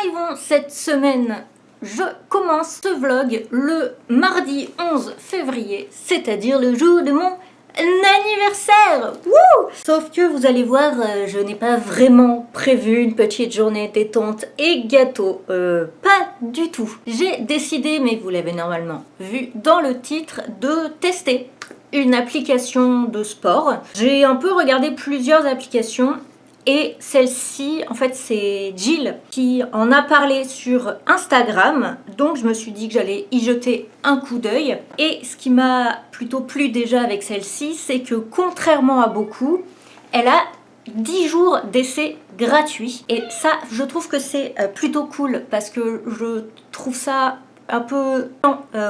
arrivons cette semaine. Je commence ce vlog le mardi 11 février, c'est-à-dire le jour de mon anniversaire. Wouh! Sauf que vous allez voir, je n'ai pas vraiment prévu une petite journée détente et gâteau. Pas du tout. J'ai décidé, mais vous l'avez normalement vu dans le titre, de tester une application de sport. J'ai un peu regardé plusieurs applications. Et celle-ci, en fait, c'est Jill qui en a parlé sur Instagram. Donc, je me suis dit que j'allais y jeter un coup d'œil. Et ce qui m'a plutôt plu déjà avec celle-ci, c'est que contrairement à beaucoup, elle a 10 jours d'essai gratuit. Et ça, je trouve que c'est plutôt cool parce que je trouve ça un peu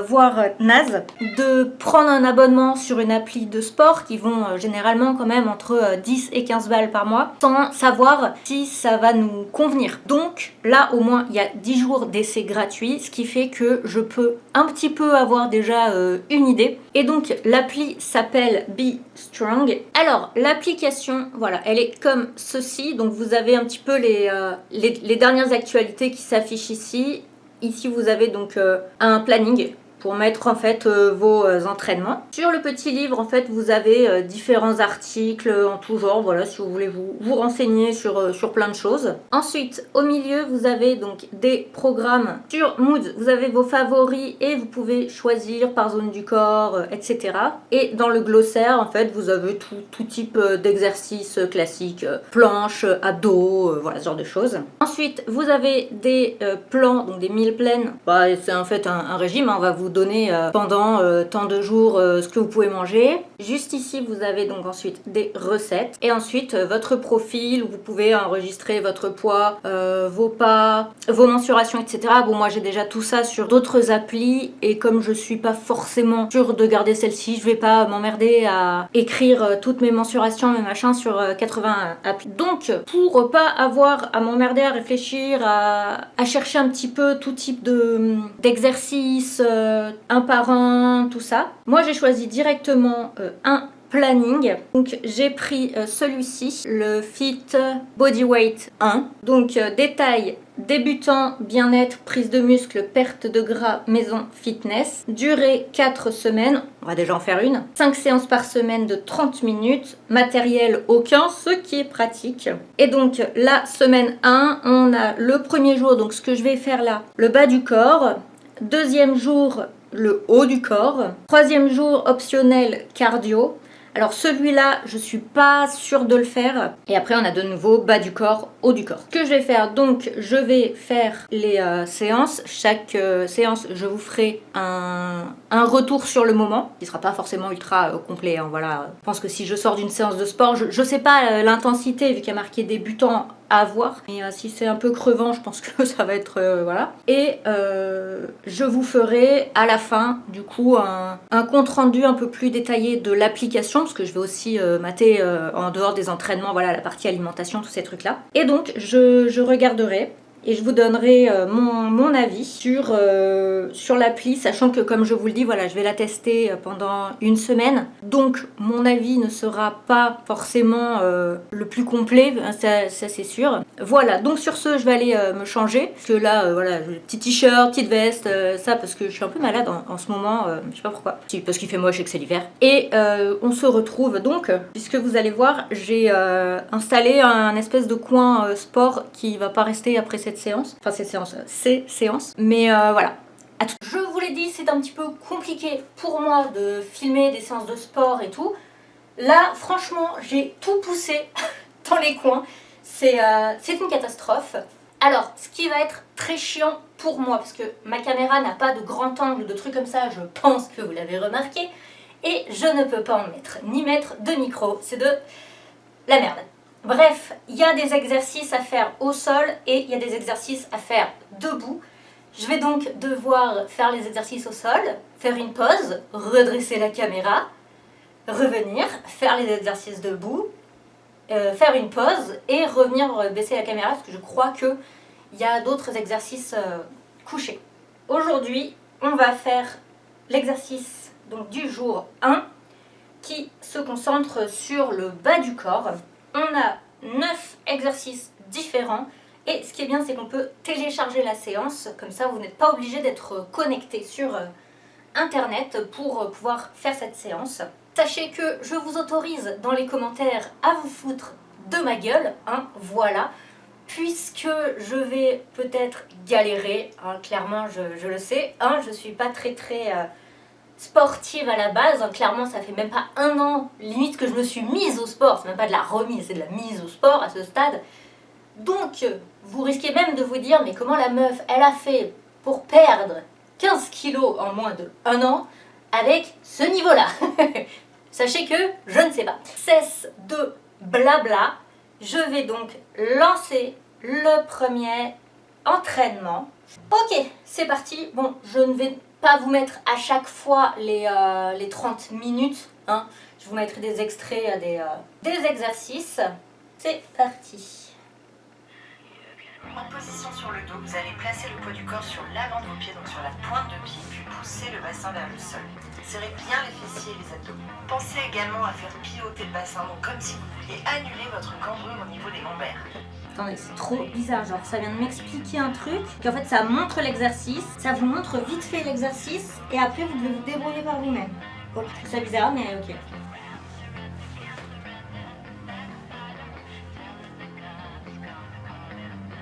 voire naze de prendre un abonnement sur une appli de sport qui vont généralement quand même entre 10 et 15 balles par mois sans savoir si ça va nous convenir. Donc là au moins il y a 10 jours d'essai gratuit, ce qui fait que je peux un petit peu avoir déjà une idée. Et donc l'appli s'appelle Be Strong. Alors l'application, voilà, elle est comme ceci. Donc vous avez un petit peu les dernières actualités qui s'affichent ici. Ici, vous avez donc un planning pour mettre en fait vos entraînements. Sur le petit livre, en fait, vous avez différents articles en tout genre, voilà, si vous voulez vous renseigner sur plein de choses. Ensuite, au milieu, vous avez donc des programmes. Sur Mood, vous avez vos favoris et vous pouvez choisir par zone du corps, etc. Et dans le glossaire, en fait, vous avez tout type d'exercices classiques, planches, abdos, voilà, ce genre de choses. Ensuite, vous avez des plans, donc des meal plans. Bah, c'est en fait un régime, hein, on va vous donner pendant tant de jours ce que vous pouvez manger. Juste ici, vous avez donc ensuite des recettes et ensuite votre profil où vous pouvez enregistrer votre poids, vos pas, vos mensurations, etc. Bon, moi j'ai déjà tout ça sur d'autres applis et comme je suis pas forcément sûre de garder celle-ci, je vais pas m'emmerder à écrire toutes mes mensurations, mes machins sur 80 applis. Donc, pour pas avoir à m'emmerder à réfléchir, à chercher un petit peu tout type d'exercices, un par un, tout ça. Moi, j'ai choisi directement un planning. Donc, j'ai pris celui-ci, le Fit Bodyweight 1. Donc, détail débutant, bien-être, prise de muscle, perte de gras, maison, fitness. Durée 4 semaines. On va déjà en faire une. 5 séances par semaine de 30 minutes. Matériel aucun, ce qui est pratique. Et donc, la semaine 1, on a le premier jour, donc ce que je vais faire là, le bas du corps. Deuxième jour, le haut du corps. Troisième jour, optionnel, cardio. Alors celui-là, je suis pas sûre de le faire. Et après, on a de nouveau bas du corps, haut du corps. Ce que je vais faire, donc, je vais faire les séances. Chaque séance, je vous ferai un retour sur le moment, qui sera pas forcément ultra complet. Hein, voilà. Je pense que si je sors d'une séance de sport, je sais pas l'intensité, vu qu'il y a marqué débutant à voir. Mais si c'est un peu crevant, je pense que ça va être voilà. Et je vous ferai à la fin du coup un compte rendu un peu plus détaillé de l'application, parce que je vais aussi mater en dehors des entraînements, voilà, la partie alimentation, tous ces trucs là. Et donc je regarderai et je vous donnerai mon avis sur l'appli, sachant que comme je vous le dis, voilà, je vais la tester pendant une semaine. Donc mon avis ne sera pas forcément le plus complet, hein, ça c'est sûr. Voilà, donc sur ce, je vais aller me changer. Parce que là, voilà, petit t-shirt, petite veste, ça parce que je suis un peu malade en ce moment, je sais pas pourquoi. Si, parce qu'il fait moche et que c'est l'hiver. Et on se retrouve donc, puisque vous allez voir, j'ai installé un espèce de coin sport qui va pas rester après cette séance. Enfin, ces séances. Mais voilà. Je vous l'ai dit, c'est un petit peu compliqué pour moi de filmer des séances de sport et tout. Là, franchement, j'ai tout poussé dans les coins. C'est une catastrophe. Alors, ce qui va être très chiant pour moi, parce que ma caméra n'a pas de grand angle, de trucs comme ça, je pense que vous l'avez remarqué, et je ne peux pas ni mettre de micro, c'est de la merde. Bref, il y a des exercices à faire au sol et il y a des exercices à faire debout. Je vais donc devoir faire les exercices au sol, faire une pause, redresser la caméra, revenir, faire les exercices debout, faire une pause et revenir baisser la caméra parce que je crois qu'il y a d'autres exercices couchés. Aujourd'hui, on va faire l'exercice donc, du jour 1 qui se concentre sur le bas du corps. On a 9 exercices différents Et ce qui est bien, c'est qu'on peut télécharger la séance, comme ça vous n'êtes pas obligé d'être connecté sur internet pour pouvoir faire cette séance. Sachez que je vous autorise dans les commentaires à vous foutre de ma gueule, hein, voilà, puisque je vais peut-être galérer, hein, clairement je le sais, hein, je suis pas très sportive à la base, hein, clairement ça fait même pas un an limite que je me suis mise au sport, c'est même pas de la remise, c'est de la mise au sport à ce stade. Donc, vous risquez même de vous dire, mais comment la meuf, elle a fait pour perdre 15 kilos en moins de 1 an avec ce niveau-là? Sachez que je ne sais pas. Cesse de blabla, je vais donc lancer le premier entraînement. Ok, c'est parti. Bon, je ne vais pas vous mettre à chaque fois les 30 minutes. Hein. Je vous mettrai des extraits des exercices. C'est parti. En position sur le dos, vous allez placer le poids du corps sur l'avant de vos pieds, donc sur la pointe de pied, puis pousser le bassin vers le sol. Serrez bien les fessiers et les abdos. Pensez également à faire pivoter le bassin, donc comme si vous vouliez annuler votre cambrure au niveau des lombaires. Attendez, c'est trop bizarre, genre ça vient de m'expliquer un truc, qu'en fait ça montre l'exercice, ça vous montre vite fait l'exercice, et après vous devez vous débrouiller par vous-même. Bon, je trouve ça bizarre, mais ok.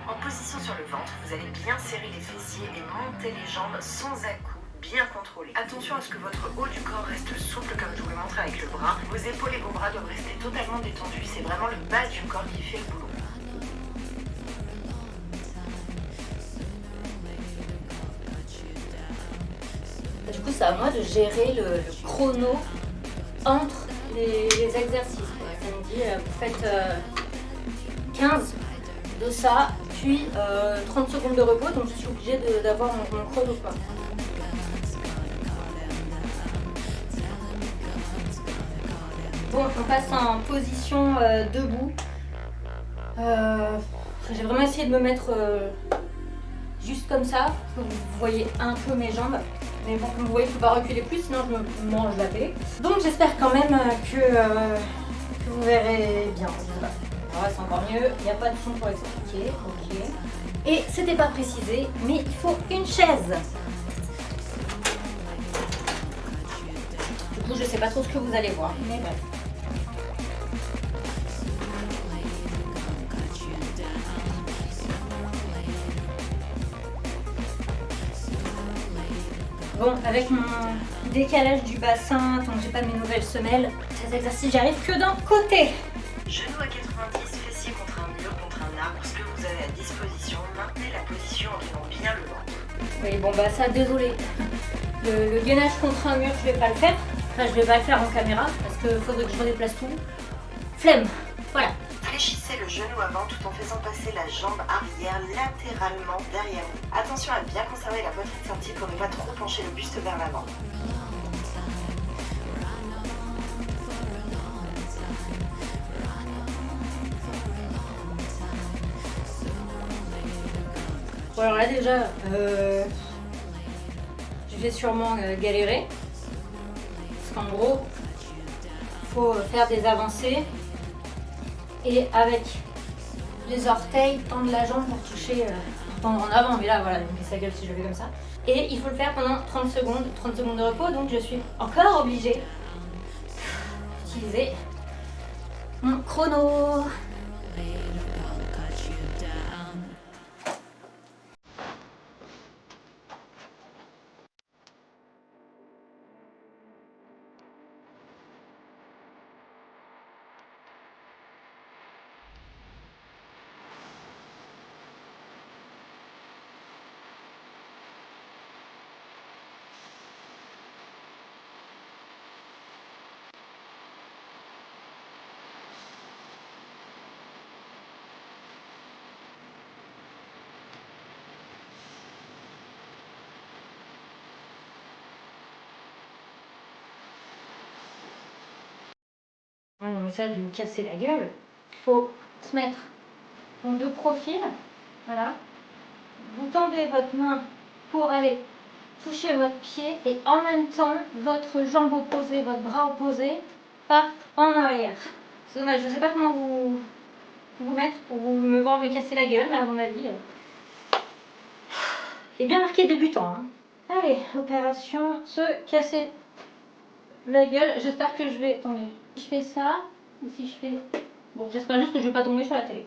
En position sur le ventre, vous allez bien serrer les fessiers et monter les jambes sans à-coups, bien contrôlés. Attention à ce que votre haut du corps reste souple comme je vous le montre avec le bras. Vos épaules et vos bras doivent rester totalement détendus, c'est vraiment le bas du corps qui fait le boulot. Du coup, c'est à moi de gérer le chrono entre les exercices. Quoi. Ça me dit, vous faites 15 de ça, puis 30 secondes de repos, donc je suis obligée d'avoir mon chrono. Quoi. Bon, on passe en position debout. J'ai vraiment essayé de me mettre juste comme ça, pour que vous voyez un peu mes jambes. Mais bon, comme vous voyez, je ne peux pas reculer plus, sinon je me mange la télé. Donc j'espère quand même que vous verrez bien. Voilà, c'est encore mieux, il n'y a pas de son pour expliquer. Ok. Et c'était pas précisé, mais il faut une chaise. Du coup, je sais pas trop ce que vous allez voir, mais bref. Bon, avec mon décalage du bassin, tant que j'ai pas mes nouvelles semelles, cet exercice, j'arrive que d'un côté. Genoux à 90, fessiers contre un mur, contre un arbre, ce que vous avez à disposition. Maintenez la position en tenant bien le ventre. Oui, bon bah ça, désolé. Le gainage contre un mur, je vais pas le faire. Enfin, je vais pas le faire en caméra, parce qu'il faudrait que je redéplace tout. Flemme, voilà. Fléchissez le genou avant tout en faisant passer la jambe arrière latéralement derrière vous. Attention à bien conserver la poitrine sortie pour ne pas trop pencher le buste vers l'avant. Bon alors là déjà, je vais sûrement galérer. Parce qu'en gros, il faut faire des avancées. Et avec les orteils, tendre la jambe pour toucher en avant. Mais là, voilà, il me fait sa gueule si je le fais comme ça. Et il faut le faire pendant 30 secondes de repos. Donc je suis encore obligée d'utiliser mon chrono. Ouais, non, mais ça, je vais me casser la gueule. Il faut se mettre en deux profils. Voilà. Vous tendez votre main pour aller toucher votre pied et en même temps, votre jambe opposée, votre bras opposé part en arrière. C'est dommage, je ne sais pas comment vous vous mettre pour vous me voir me casser la gueule, à mon avis. C'est bien marqué débutant. Hein. Allez, opération se casser la gueule. J'espère que je vais... Attendez, si je fais ça, ou si je fais... Bon, j'espère juste que je vais pas tomber sur la télé.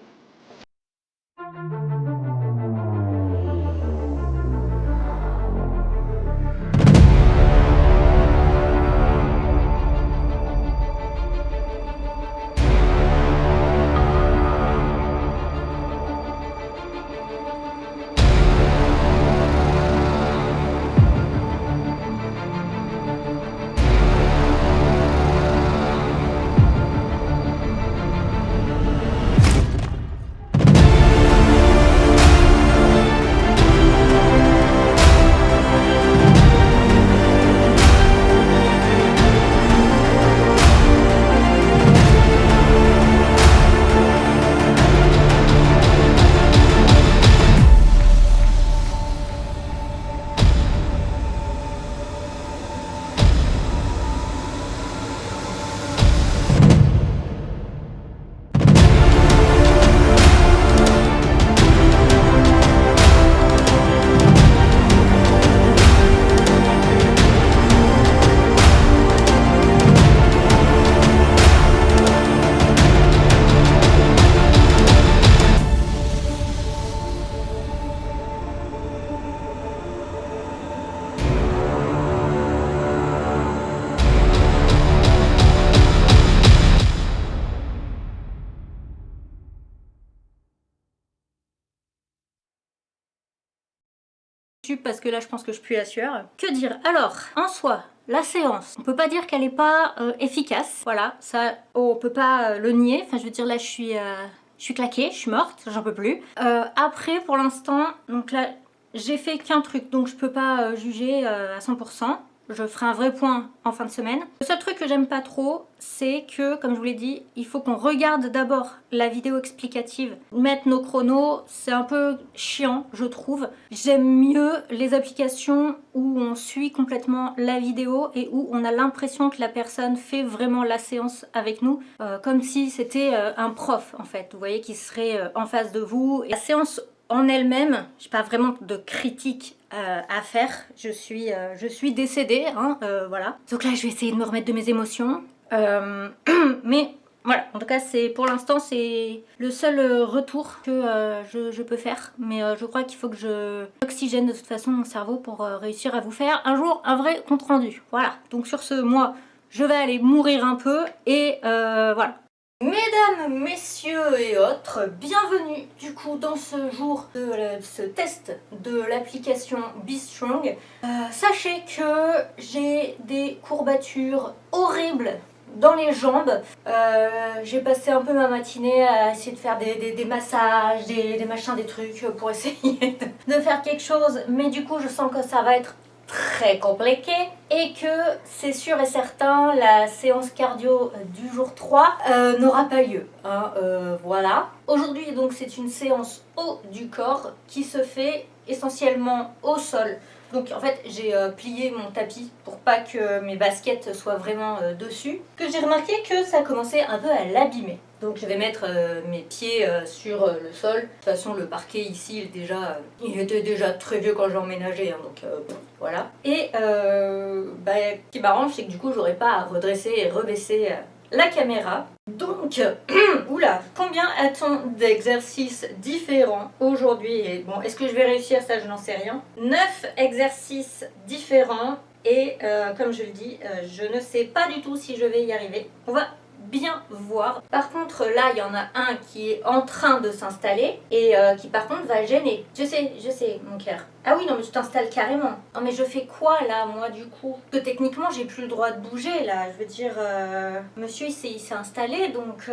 Parce que là je pense que je pue la sueur. Que dire? Alors, en soi, la séance, on peut pas dire qu'elle est pas efficace. Voilà, ça, on peut pas le nier. Enfin, je veux dire, là je suis claquée, je suis morte, j'en peux plus. Après, pour l'instant, donc là, j'ai fait qu'un truc, donc je peux pas juger à 100%. Je ferai un vrai point en fin de semaine. Le seul truc que j'aime pas trop, c'est que, comme je vous l'ai dit, il faut qu'on regarde d'abord la vidéo explicative. Mettre nos chronos, c'est un peu chiant, je trouve. J'aime mieux les applications où on suit complètement la vidéo et où on a l'impression que la personne fait vraiment la séance avec nous, comme si c'était un prof, en fait. Vous voyez, qui serait en face de vous. Et la séance en elle-même, je n'ai pas vraiment de critique à faire. Je suis décédée, hein, voilà. Donc là, je vais essayer de me remettre de mes émotions. Mais voilà, en tout cas, pour l'instant, c'est le seul retour que je peux faire. Mais je crois qu'il faut que je oxygène de toute façon mon cerveau pour réussir à vous faire un jour un vrai compte rendu. Voilà, donc sur ce, moi, je vais aller mourir un peu et voilà. Mesdames, messieurs et autres, bienvenue du coup dans ce jour de ce test de l'application Be Strong. Sachez que j'ai des courbatures horribles dans les jambes. J'ai passé un peu ma matinée à essayer de faire des massages, des machins, des trucs pour essayer de faire quelque chose. Mais du coup, je sens que ça va être très compliqué et que c'est sûr et certain la séance cardio du jour 3 n'aura pas lieu, hein, voilà. Aujourd'hui donc c'est une séance haut du corps qui se fait essentiellement au sol. Donc en fait j'ai plié mon tapis pour pas que mes baskets soient vraiment dessus. Que j'ai remarqué que ça commençait un peu à l'abîmer. Donc je vais mettre mes pieds sur le sol. De toute façon le parquet ici il était déjà très vieux quand j'ai emménagé, hein, donc bon, voilà. Et ce qui m'arrange c'est que du coup j'aurai pas à redresser et rebaisser la caméra. Donc, oula, combien a-t-on d'exercices différents aujourd'hui? Et bon, est-ce que je vais réussir? Ça, je n'en sais rien. 9 exercices différents et comme je le dis, je ne sais pas du tout si je vais y arriver. On va bien voir. Par contre, là, il y en a un qui est en train de s'installer et qui par contre va gêner. Je sais, mon cœur. Ah oui, non, mais tu t'installes carrément. Non, mais je fais quoi là, moi, du coup? Parce que techniquement, j'ai plus le droit de bouger là. Je veux dire, monsieur, il s'est installé, donc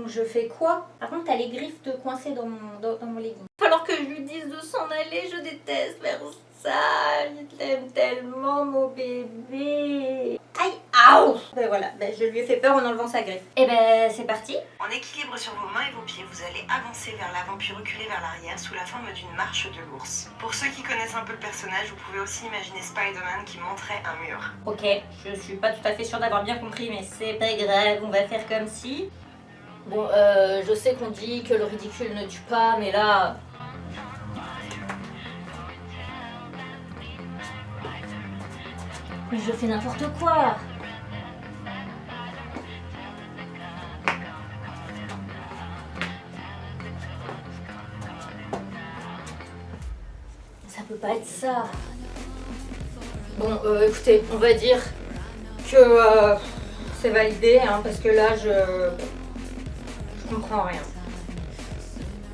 je fais quoi? Par contre, t'as les griffes de coincées dans mon legging. Il va falloir que je lui dise de s'en aller, je déteste faire ça. Je t'aime tellement, mon bébé. Aïe, aouh! Ben voilà, je lui ai fait peur en enlevant sa griffe. Et ben, c'est parti. En équilibre sur vos mains et vos pieds, vous allez avancer vers l'avant puis reculer vers l'arrière sous la forme d'une marche de l'ours. Pour ceux qui connaissent un peu le personnage, vous pouvez aussi imaginer Spider-Man qui montrait un mur. Ok, je suis pas tout à fait sûre d'avoir bien compris, mais c'est pas grave, on va faire comme si. Bon, je sais qu'on dit que le ridicule ne tue pas, mais là... Mais je fais n'importe quoi. Ça peut pas être ça. Bon, écoutez, on va dire que c'est validé, hein, parce que là, je comprends rien.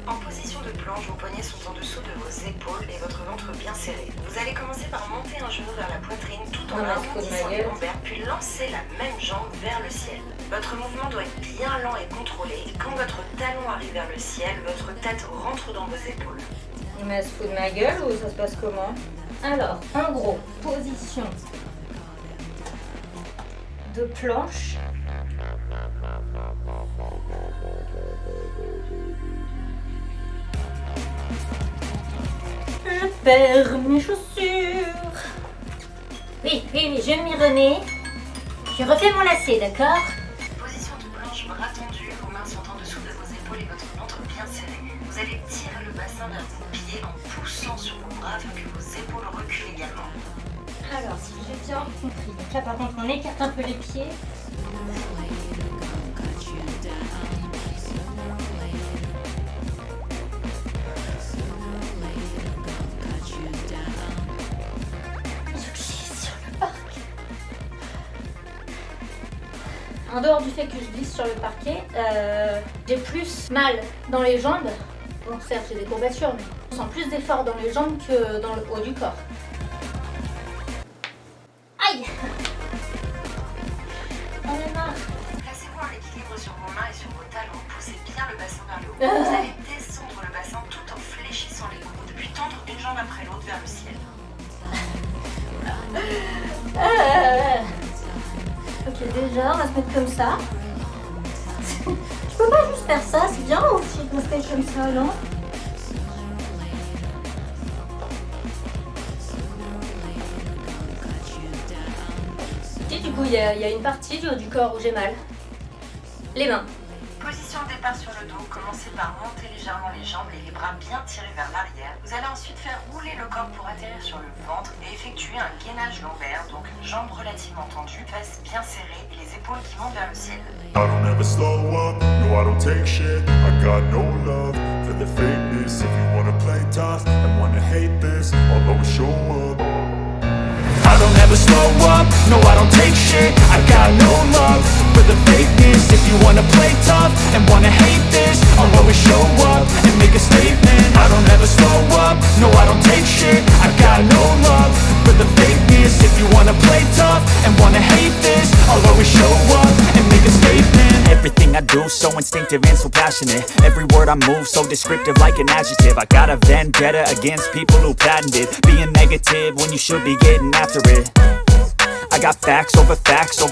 En position de planche, vos poignets sont en dessous de vos épaules et votre ventre bien serré. Vous allez commencer par monter un genou vers la poitrine tout en arrondissant les lombaires, puis lancer la même jambe vers le ciel. Votre mouvement doit être bien lent et contrôlé, et quand votre talon arrive vers le ciel, votre tête rentre dans vos épaules. Mais elle se fout de ma gueule ou ça se passe comment? Alors, en gros, position de planche. Je perds mes chaussures. Oui, je m'y remets. Je refais mon lacet, d'accord? Position de planche, bras tendus, vos mains sont en dessous de vos épaules et votre ventre bien serré. Vous allez tirer le bassin vers vos pieds en poussant sur vos bras afin que vos épaules reculent également. Alors, si j'ai bien compris, donc là par contre on écarte un peu les pieds. En dehors du fait que je glisse sur le parquet, j'ai plus mal dans les jambes. Bon, certes, j'ai des courbatures, mais je sens plus d'effort dans les jambes que dans le haut du corps. Aïe! On est marre. Placez-vous en équilibre sur vos mains et sur vos talons. Poussez bien le bassin vers le haut. Vous allez descendre le bassin tout en fléchissant les coudes, puis tendre une jambe après l'autre vers le ciel. Ok, déjà, on va se mettre comme ça. Je peux pas juste faire ça, c'est bien aussi de rester comme ça, non? Et du coup, il y a une partie du haut du corps où j'ai mal. Les mains. Position de départ sur le dos, commencez par monter légèrement les jambes et les bras bien tirés vers l'arrière. Vous allez ensuite faire rouler le corps pour atterrir sur le ventre et effectuer un gainage lombaire, donc jambes relativement tendues, fesses bien serrées et les épaules qui montent vers le ciel. I don't ever slow up, no I don't take shit. I got no love for the fakeness. If you wanna play tough and wanna hate this, I'll always show up. I don't ever slow up, no I don't take shit. I got no love for the fakeness. If you wanna play tough and wanna hate this, I'll always show up and make a statement. I don't ever slow up, no I don't take shit. I got no love for the fakeness. If you wanna play tough and wanna hate this, I'll always show up and make a statement. Everything I do so instinctive and so passionate. Every word I move so descriptive like an adjective. I got a vendetta against people who patented being negative when you should be getting after it. I got facts over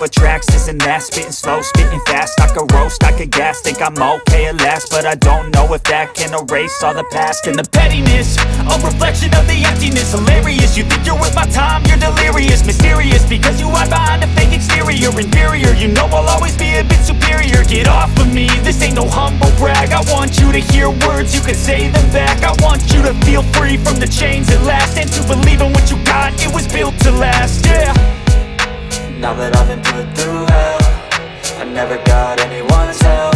tracks, this and that. Spitting slow, spitting fast, I could roast, I could gas. Think I'm okay at last, but I don't know if that can erase all the past. And the pettiness, a reflection of the emptiness. Hilarious, you think you're worth my time, you're delirious. Mysterious, because you hide behind a fake exterior. Inferior, you know I'll always be a bit superior. Get off of me, this ain't no humble brag. I want you to hear words, you can say them back. I want you to feel free from the chains at last, and to believe in what you got, it was built to last, yeah. Now that I've been put through hell, I never got anyone's help.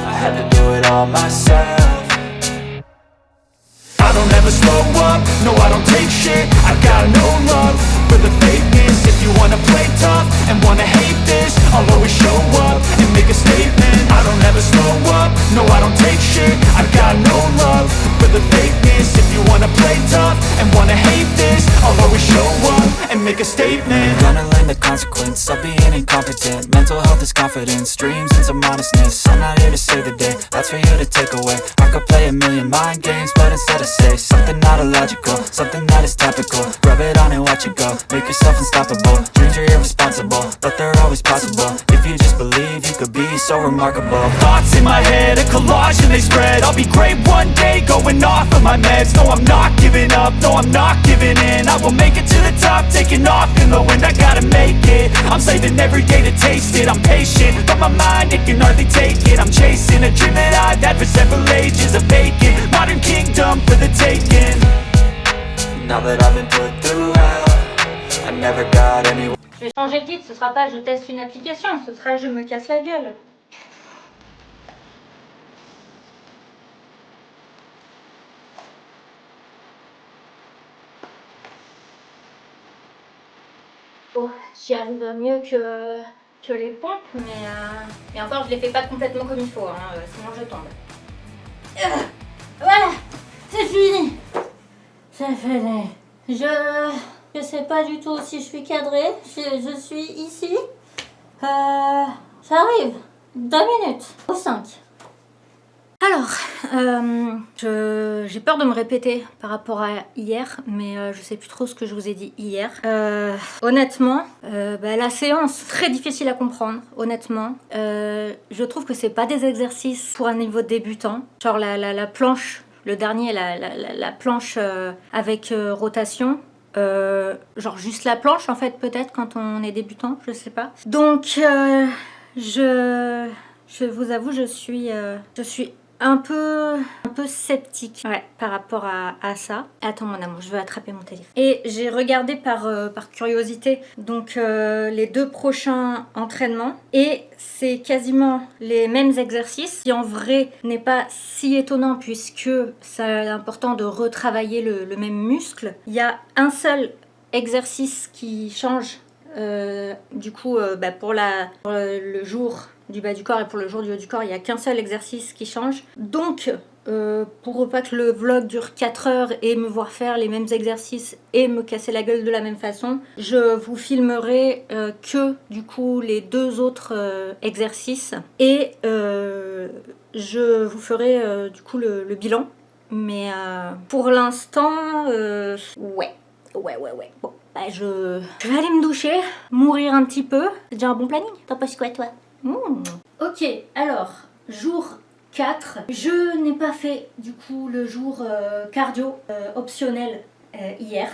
I had to do it all myself. I don't ever slow up, no I don't take shit. I got no love for the fakeness. If you wanna play tough and wanna hate this, I'll always show up and make a statement. I don't ever slow up, no I don't take shit. I got no love for the fakeness. If you wanna play tough and wanna hate this, I'll always show up and make a statement. Gonna learn the consequence of being incompetent. Mental health is confidence, dreams and some honestness. I'm not here to save the day, that's for you to take away. I could play a million mind games, but instead I say something not illogical, something that is topical. Rub it on and watch it go, make yourself unstoppable. Dreams are irresponsible, but they're always possible. If you just believe, you could be so remarkable. Thoughts in my head, a collage and they spread. I'll be great one day, going off of my meds. No, I'm not giving up, no, I'm not giving in. I will make it to the top, taking off in the wind. I gotta make it, I'm saving every day to taste it. I'm patient, but my mind, it can hardly take it. I'm chasing a dream that I've had for several ages. A vacant, modern kingdom for the taking. Now that I've been put through hell, I never got anywhere. Je vais changer le titre, ce sera pas je teste une application, ce sera je me casse la gueule. Bon, j'y arrive mieux que les pompes, mais encore je les fais pas complètement comme il faut, hein, sinon je tombe. Voilà, c'est fini. C'est fini. Je sais pas du tout si je suis cadrée, je suis ici. Ça arrive, 2 minutes, au 5. Alors, j'ai peur de me répéter par rapport à hier, mais je sais plus trop ce que je vous ai dit hier. Honnêtement, la séance, très difficile à comprendre, honnêtement. Je trouve que c'est pas des exercices pour un niveau débutant. Genre la planche, le dernier, la planche avec rotation. Genre juste la planche en fait, peut-être quand on est débutant, je sais pas. Donc, je vous avoue, je suis un peu sceptique, ouais, par rapport à ça. Attends mon amour, je veux attraper mon téléphone. Et j'ai regardé par curiosité donc les 2 prochains entraînements et c'est quasiment les mêmes exercices, qui en vrai n'est pas si étonnant puisque c'est important de retravailler le même muscle. Il y a un seul exercice qui change du coup pour le jour du bas du corps et pour le jour du haut du corps, il n'y a qu'un seul exercice qui change. Donc, pour pas que le vlog dure 4 heures et me voir faire les mêmes exercices et me casser la gueule de la même façon, je vous filmerai que du coup les 2 autres exercices et je vous ferai du coup le bilan. Mais pour l'instant, ouais. Bon, je vais aller me doucher, mourir un petit peu. C'est déjà un bon planning. T'en penses quoi toi? Ok, alors, jour 4. Je n'ai pas fait du coup le jour cardio optionnel hier.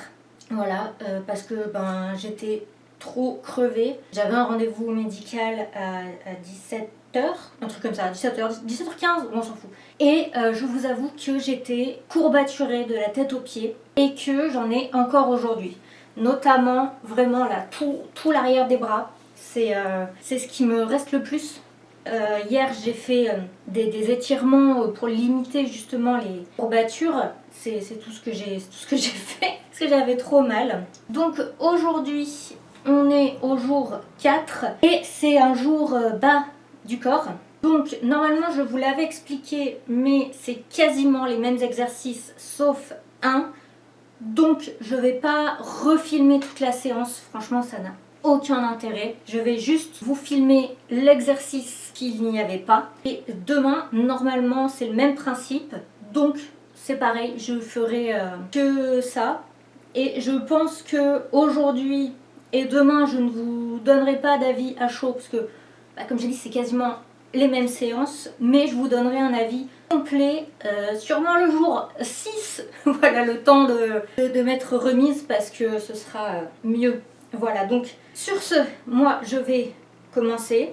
Voilà, parce que j'étais trop crevée. J'avais un rendez-vous médical à 17h, un truc comme ça, 17h, 17h15, on s'en fout. Et je vous avoue que j'étais courbaturée de la tête aux pieds et que j'en ai encore aujourd'hui. Notamment, vraiment là, tout l'arrière des bras. C'est ce qui me reste le plus. Hier, j'ai fait des étirements pour limiter justement les courbatures. C'est tout ce que j'ai fait parce que j'avais trop mal. Donc aujourd'hui, on est au jour 4 et c'est un jour bas du corps. Donc normalement, je vous l'avais expliqué, mais c'est quasiment les mêmes exercices sauf un. Donc je vais pas refilmer toute la séance. Franchement, ça n'a aucun intérêt. Je vais juste vous filmer l'exercice qu'il n'y avait pas. Et demain, normalement, c'est le même principe. Donc, c'est pareil, je ferai que ça. Et je pense que aujourd'hui et demain, je ne vous donnerai pas d'avis à chaud. Parce que, comme j'ai dit, c'est quasiment les mêmes séances. Mais je vous donnerai un avis complet, sûrement le jour 6. Voilà, le temps de m'être remise parce que ce sera mieux. Voilà, donc sur ce, moi je vais commencer.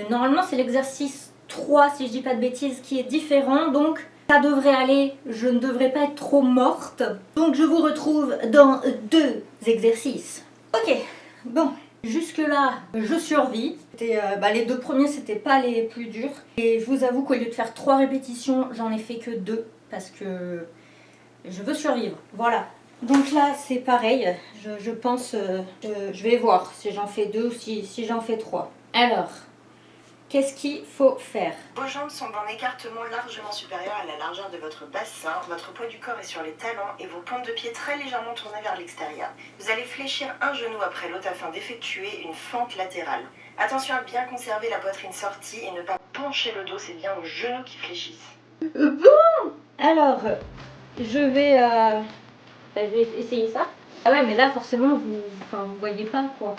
Normalement c'est l'exercice 3 si je dis pas de bêtises qui est différent, donc ça devrait aller, je ne devrais pas être trop morte. Donc je vous retrouve dans 2 exercices. Ok, bon, jusque là je survis. Les 2 premiers c'était pas les plus durs. Et je vous avoue qu'au lieu de faire 3 répétitions, j'en ai fait que 2 parce que je veux survivre, voilà. Donc là c'est pareil, je pense, je vais voir si j'en fais 2 ou si j'en fais 3. Alors, qu'est-ce qu'il faut faire? Vos jambes sont d'un écartement largement supérieur à la largeur de votre bassin, votre poids du corps est sur les talons et vos pointes de pied très légèrement tournées vers l'extérieur. Vous allez fléchir un genou après l'autre afin d'effectuer une fente latérale. Attention à bien conserver la poitrine sortie et ne pas pencher le dos, c'est bien vos genoux qui fléchissent. Bon, alors, je vais essayer ça. Ah ouais, mais là forcément vous voyez pas quoi.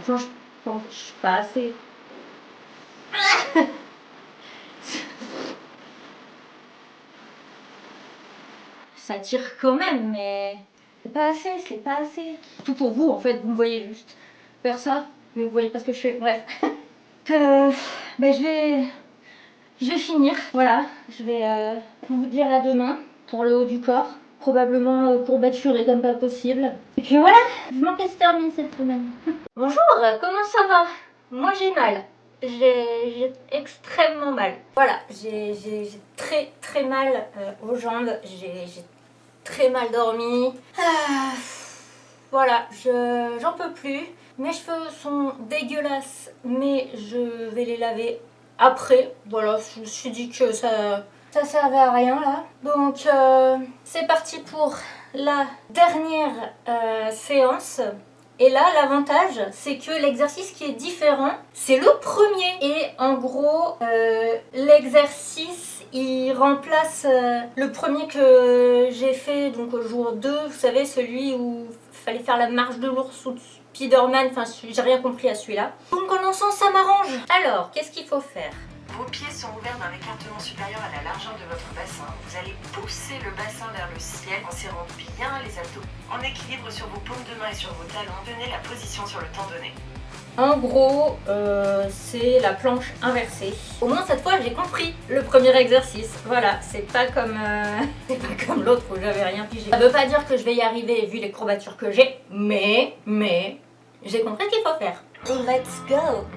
Franchement, je pense que je suis pas assez. ça tire quand même, mais c'est pas assez, c'est pas assez. Tout pour vous, en fait, vous me voyez juste faire ça, mais vous voyez pas ce que je fais, bref. Ben, je vais finir, voilà. Je vais vous dire à demain pour le haut du corps. Probablement courbaturé comme pas possible. Et puis voilà, vivement qu'elle se termine cette semaine. Bonjour, comment ça va? Moi j'ai mal. J'ai extrêmement mal. Voilà, j'ai très très mal aux jambes. J'ai très mal dormi. Voilà, j'en peux plus. Mes cheveux sont dégueulasses, mais je vais les laver après. Voilà, je me suis dit que ça servait à rien là. Donc c'est parti pour la dernière séance. Et là, l'avantage, c'est que l'exercice qui est différent, c'est le premier. Et en gros, l'exercice, il remplace le premier que j'ai fait donc au jour 2. Vous savez, celui où il fallait faire la marche de l'ours ou de Spider-Man. Enfin, j'ai rien compris à celui-là. Donc en lançant, ça m'arrange. Alors, qu'est-ce qu'il faut faire? Vos pieds sont ouverts d'un écartement supérieur à la largeur de votre bassin. Vous allez pousser le bassin vers le ciel en serrant bien les abdos. En équilibre sur vos paumes de main et sur vos talons, tenez la position sur le temps donné. En gros, c'est la planche inversée. Au moins cette fois, j'ai compris le premier exercice. Voilà, c'est pas comme l'autre où j'avais rien pigé. Ça veut pas dire que je vais y arriver vu les courbatures que j'ai, mais j'ai compris ce qu'il faut faire. Let's go.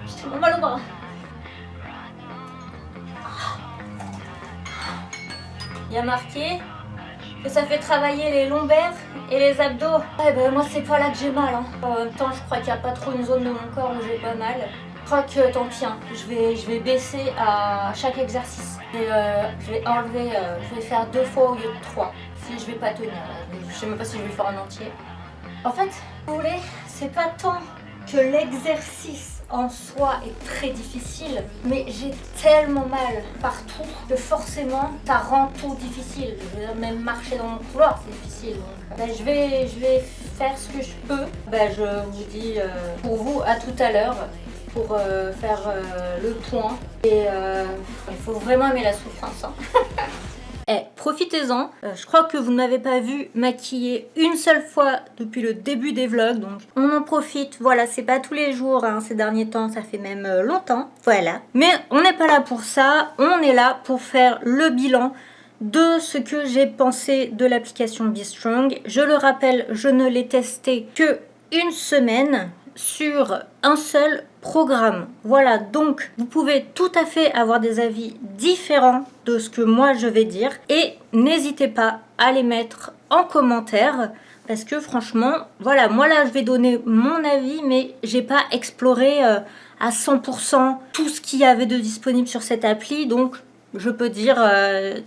J'ai tellement mal au bras. Il y a marqué que ça fait travailler les lombaires et les abdos. Eh ben moi c'est pas là que j'ai mal. En même temps je crois qu'il n'y a pas trop une zone de mon corps où j'ai pas mal. Je crois que tant pis, je vais baisser à chaque exercice. Et, je vais enlever, je vais faire 2 fois au lieu de 3. Si je vais pas tenir, je sais même pas si je vais faire un entier. En fait, vous voulez, c'est pas tant que l'exercice en soi est très difficile, mais j'ai tellement mal partout que forcément ça rend tout difficile. Je veux dire, même marcher dans mon couloir c'est difficile. Donc, je vais faire ce que je peux. Je vous dis pour vous à tout à l'heure pour faire le point. Et il faut vraiment aimer la souffrance. Hein. Profitez-en, je crois que vous ne m'avez pas vu maquiller une seule fois depuis le début des vlogs, donc on en profite, voilà, c'est pas tous les jours, hein, ces derniers temps, ça fait même longtemps, voilà. Mais on n'est pas là pour ça, on est là pour faire le bilan de ce que j'ai pensé de l'application Be Strong. Je le rappelle, je ne l'ai testé que une semaine sur un seul programme. Voilà, donc vous pouvez tout à fait avoir des avis différents de ce que moi je vais dire et n'hésitez pas à les mettre en commentaire parce que franchement, voilà, moi là je vais donner mon avis mais j'ai pas exploré à 100% tout ce qu'il y avait de disponible sur cette appli, donc je peux dire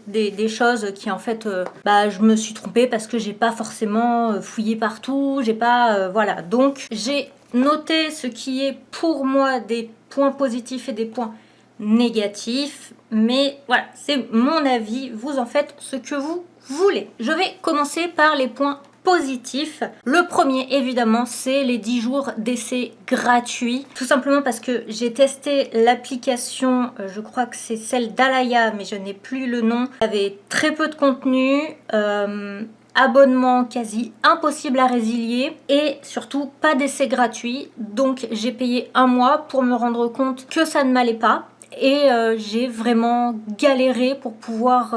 des choses qui en fait je me suis trompée parce que j'ai pas forcément fouillé partout, j'ai pas voilà, donc j'ai noté ce qui est pour moi des points positifs et des points négatifs, mais voilà, c'est mon avis, vous en faites ce que vous voulez. Je vais commencer par les points positifs. Le premier, évidemment, c'est les 10 jours d'essai gratuits. Tout simplement parce que j'ai testé l'application, je crois que c'est celle d'Alaya, mais je n'ai plus le nom. Il y avait très peu de contenu, abonnement quasi impossible à résilier et surtout pas d'essai gratuit. Donc j'ai payé 1 mois pour me rendre compte que ça ne m'allait pas. Et j'ai vraiment galéré pour pouvoir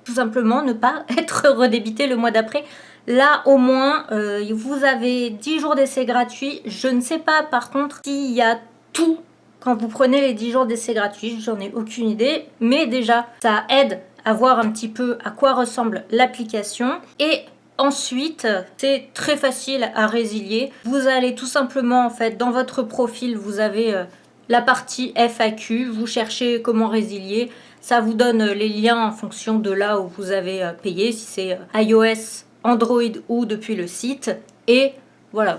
tout simplement ne pas être redébité le mois d'après. Là au moins vous avez 10 jours d'essai gratuit. Je ne sais pas par contre s'il y a tout quand vous prenez les 10 jours d'essai gratuit. J'en ai aucune idée. Mais déjà ça aide à voir un petit peu à quoi ressemble l'application. Et ensuite, c'est très facile à résilier. Vous allez tout simplement en fait dans votre profil, vous avez la partie FAQ, vous cherchez comment résilier, ça vous donne les liens en fonction de là où vous avez payé, si c'est iOS, Android ou depuis le site, et voilà,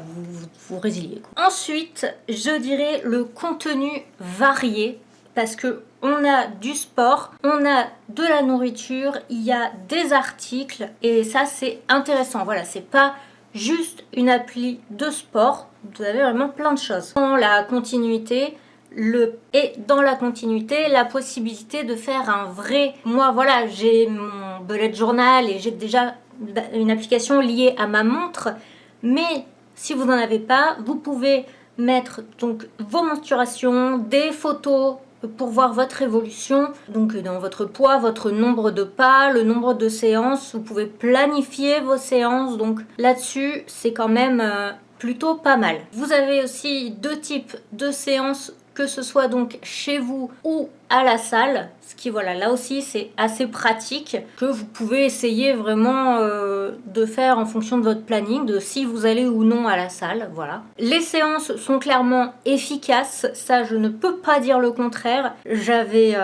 vous résiliez. Ensuite, je dirais le contenu varié, parce que on a du sport, on a de la nourriture, il y a des articles, et ça c'est intéressant, voilà, c'est pas juste une appli de sport, vous avez vraiment plein de choses. Dans la continuité, Et dans la continuité, la possibilité de faire un vrai... Moi, voilà, j'ai mon bullet journal et j'ai déjà une application liée à ma montre, mais si vous n'en avez pas, vous pouvez mettre donc vos mensurations, des photos pour voir votre évolution, donc dans votre poids, votre nombre de pas, le nombre de séances, vous pouvez planifier vos séances, donc là-dessus c'est quand même plutôt pas mal. Vous avez aussi 2 types de séances, que ce soit donc chez vous ou à la salle, ce qui voilà, là aussi c'est assez pratique, que vous pouvez essayer vraiment de faire en fonction de votre planning, de si vous allez ou non à la salle, voilà. Les séances sont clairement efficaces, ça je ne peux pas dire le contraire, j'avais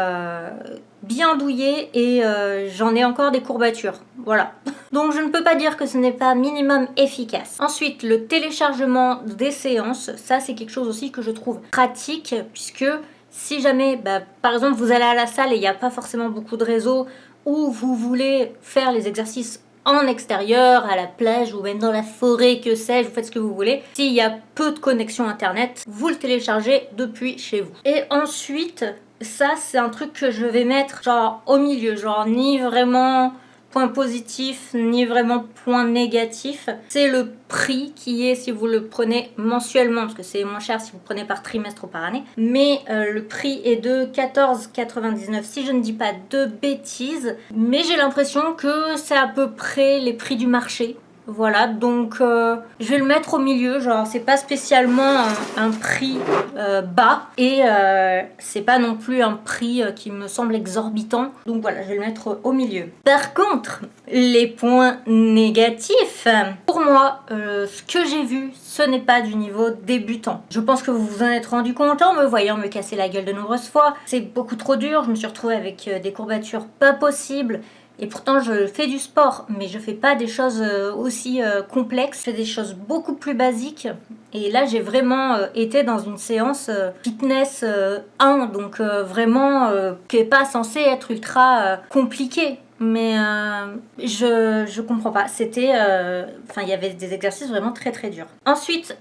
bien douillé et j'en ai encore des courbatures, voilà. Donc je ne peux pas dire que ce n'est pas minimum efficace. Ensuite, le téléchargement des séances, ça c'est quelque chose aussi que je trouve pratique, puisque si jamais, par exemple, vous allez à la salle et il n'y a pas forcément beaucoup de réseau, ou vous voulez faire les exercices en extérieur, à la plage ou même dans la forêt, que sais-je, vous faites ce que vous voulez. S'il y a peu de connexion internet, vous le téléchargez depuis chez vous. Et ensuite, ça c'est un truc que je vais mettre genre au milieu, genre ni vraiment point positif ni vraiment point négatif, c'est le prix qui est si vous le prenez mensuellement, parce que c'est moins cher si vous le prenez par trimestre ou par année, mais le prix est de 14,99 si je ne dis pas de bêtises, mais j'ai l'impression que c'est à peu près les prix du marché. Voilà, donc je vais le mettre au milieu, genre c'est pas spécialement un prix bas et c'est pas non plus un prix qui me semble exorbitant, donc voilà, je vais le mettre au milieu. Par contre, les points négatifs, pour moi, ce que j'ai vu, ce n'est pas du niveau débutant. Je pense que vous vous en êtes rendu compte en me voyant me casser la gueule de nombreuses fois, c'est beaucoup trop dur, je me suis retrouvée avec des courbatures pas possibles. Et pourtant je fais du sport, mais je fais pas des choses aussi complexes, je fais des choses beaucoup plus basiques. Et là j'ai vraiment été dans une séance fitness 1, donc vraiment qui est pas censée être ultra compliquée. Mais je comprends pas, c'était... Enfin il y avait des exercices vraiment très très durs. Ensuite,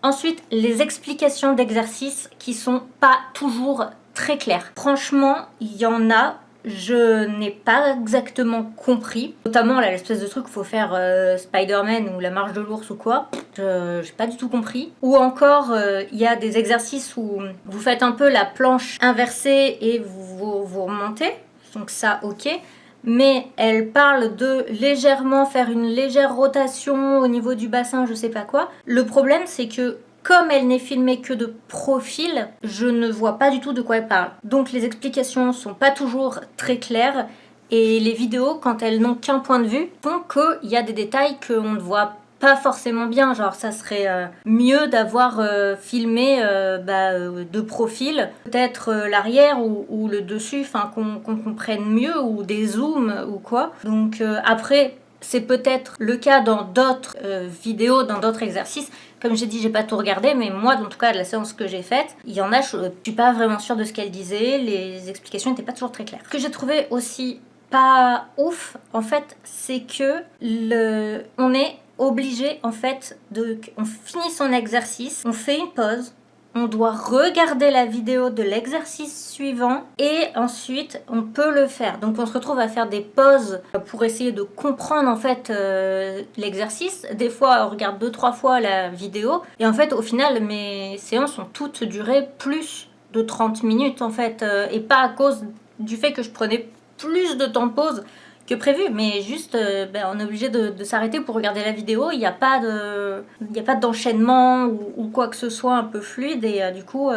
Ensuite les explications d'exercices qui sont pas toujours très claires. Franchement, il y en a... Je n'ai pas exactement compris, notamment là l'espèce de truc qu'il faut faire Spider-Man ou la marche de l'ours ou quoi, j'ai pas du tout compris. Ou encore il y a des exercices où vous faites un peu la planche inversée et vous remontez, donc ça ok, mais elle parle de légèrement faire une légère rotation au niveau du bassin, je sais pas quoi. Le problème c'est que comme elle n'est filmée que de profil, je ne vois pas du tout de quoi elle parle. Donc les explications sont pas toujours très claires et les vidéos, quand elles n'ont qu'un point de vue, font qu'il y a des détails qu'on ne voit pas forcément bien. Genre ça serait mieux d'avoir filmé de profil, peut-être l'arrière ou le dessus, enfin qu'on comprenne mieux, ou des zooms ou quoi. Donc après... C'est peut-être le cas dans d'autres vidéos, dans d'autres exercices. Comme j'ai dit, j'ai pas tout regardé, mais moi, en tout cas, de la séance que j'ai faite, il y en a, je suis pas vraiment sûre de ce qu'elle disait. Les explications n'étaient pas toujours très claires. Ce que j'ai trouvé aussi pas ouf, en fait, c'est que on est obligé, en fait, on finit son exercice, on fait une pause, on doit regarder la vidéo de l'exercice suivant et ensuite on peut le faire. Donc on se retrouve à faire des pauses pour essayer de comprendre en fait l'exercice. Des fois on regarde 2-3 fois la vidéo et en fait au final mes séances ont toutes duré plus de 30 minutes en fait et pas à cause du fait que je prenais plus de temps de pause que prévu, mais juste on est obligé de s'arrêter pour regarder la vidéo. Il n'y a pas d'enchaînement ou quoi que ce soit un peu fluide et du coup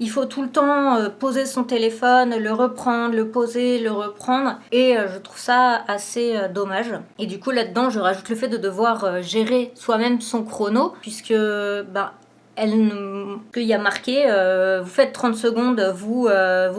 il faut tout le temps poser son téléphone, le reprendre, le poser, le reprendre et je trouve ça assez dommage. Et du coup là-dedans je rajoute le fait de devoir gérer soi-même son chrono puisque qu'il y a marqué vous faites 30 secondes, vous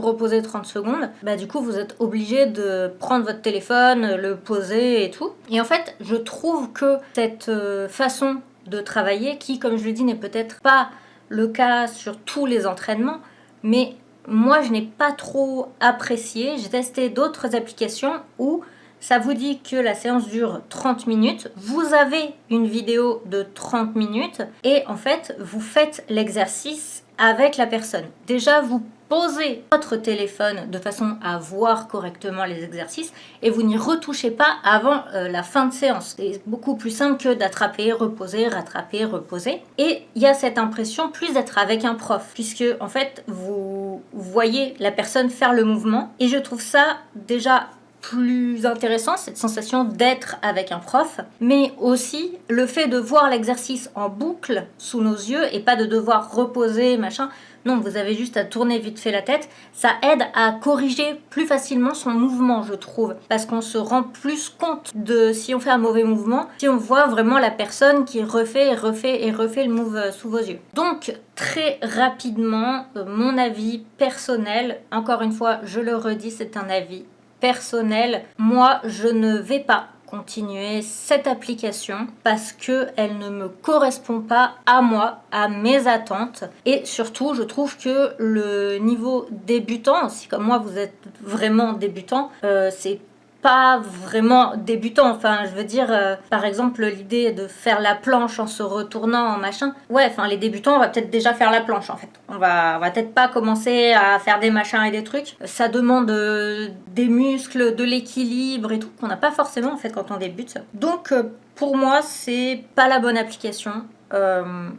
reposez 30 secondes, du coup vous êtes obligé de prendre votre téléphone, le poser et tout. Et en fait je trouve que cette façon de travailler, qui comme je le dis n'est peut-être pas le cas sur tous les entraînements, mais moi je n'ai pas trop apprécié. J'ai testé d'autres applications où ça vous dit que la séance dure 30 minutes. Vous avez une vidéo de 30 minutes et en fait, vous faites l'exercice avec la personne. Déjà, vous posez votre téléphone de façon à voir correctement les exercices et vous n'y retouchez pas avant la fin de séance. C'est beaucoup plus simple que d'attraper, reposer, rattraper, reposer. Et il y a cette impression plus d'être avec un prof, puisque en fait, vous voyez la personne faire le mouvement. Et je trouve ça déjà plus intéressant, cette sensation d'être avec un prof, mais aussi le fait de voir l'exercice en boucle sous nos yeux et pas de devoir reposer, machin. Non, vous avez juste à tourner vite fait la tête. Ça aide à corriger plus facilement son mouvement, je trouve, parce qu'on se rend plus compte de si on fait un mauvais mouvement, si on voit vraiment la personne qui refait et refait et refait le move sous vos yeux. Donc, très rapidement, mon avis personnel, encore une fois, je le redis, c'est un avis personnel, moi je ne vais pas continuer cette application parce que elle ne me correspond pas à moi, à mes attentes, et surtout je trouve que le niveau débutant, si comme moi vous êtes vraiment débutant, c'est pas vraiment débutant, enfin je veux dire par exemple l'idée de faire la planche en se retournant en machin, ouais, enfin les débutants on va peut-être déjà faire la planche en fait, on va peut-être pas commencer à faire des machins et des trucs, ça demande des muscles, de l'équilibre et tout qu'on n'a pas forcément en fait quand on débute, donc pour moi c'est pas la bonne application.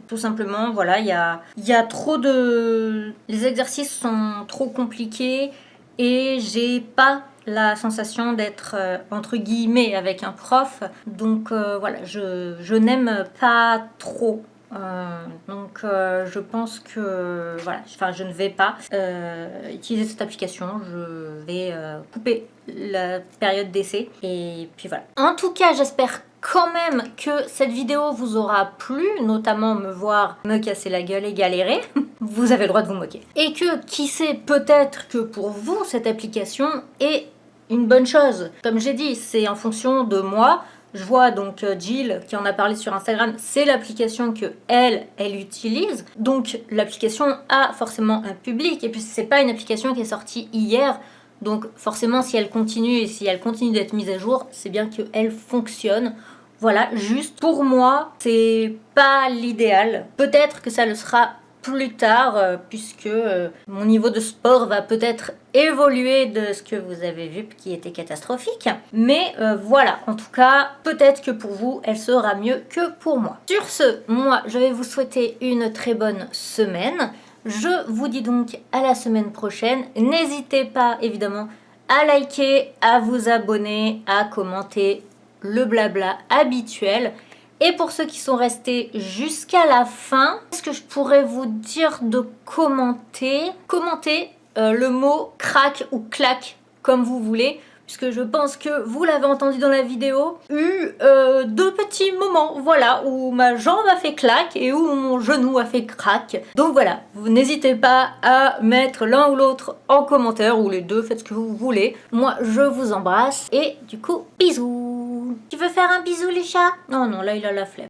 Tout simplement, voilà, il y a trop de... les exercices sont trop compliqués et j'ai pas la sensation d'être entre guillemets avec un prof, donc voilà, je n'aime pas trop. Donc je pense que voilà, enfin je ne vais pas utiliser cette application, je vais couper la période d'essai et puis voilà. En tout cas, j'espère quand même que cette vidéo vous aura plu, notamment me voir me casser la gueule et galérer. Vous avez le droit de vous moquer. Et que, qui sait, peut-être que pour vous, cette application est une bonne chose. Comme j'ai dit, c'est en fonction de moi. Je vois donc Jill qui en a parlé sur Instagram, c'est l'application que elle utilise. Donc l'application a forcément un public. Et puis c'est pas une application qui est sortie hier. Donc forcément si elle continue et si elle continue d'être mise à jour, c'est bien qu'elle fonctionne. Voilà, juste pour moi, c'est pas l'idéal. Peut-être que ça le sera plus tard, puisque mon niveau de sport va peut-être évoluer de ce que vous avez vu qui était catastrophique. Mais voilà, en tout cas, peut-être que pour vous, elle sera mieux que pour moi. Sur ce, moi, je vais vous souhaiter une très bonne semaine. Je vous dis donc à la semaine prochaine. N'hésitez pas, évidemment, à liker, à vous abonner, à commenter le blabla habituel. Et pour ceux qui sont restés jusqu'à la fin, est-ce que je pourrais vous dire de commenter le mot crack ou claque, comme vous voulez, puisque je pense que vous l'avez entendu dans la vidéo, deux petits moments, voilà, où ma jambe a fait claque et où mon genou a fait crack. Donc voilà, vous n'hésitez pas à mettre l'un ou l'autre en commentaire, ou les deux, faites ce que vous voulez. Moi, je vous embrasse, et du coup, bisous. Tu veux faire un bisou, les chats? Non, là, il a la flemme.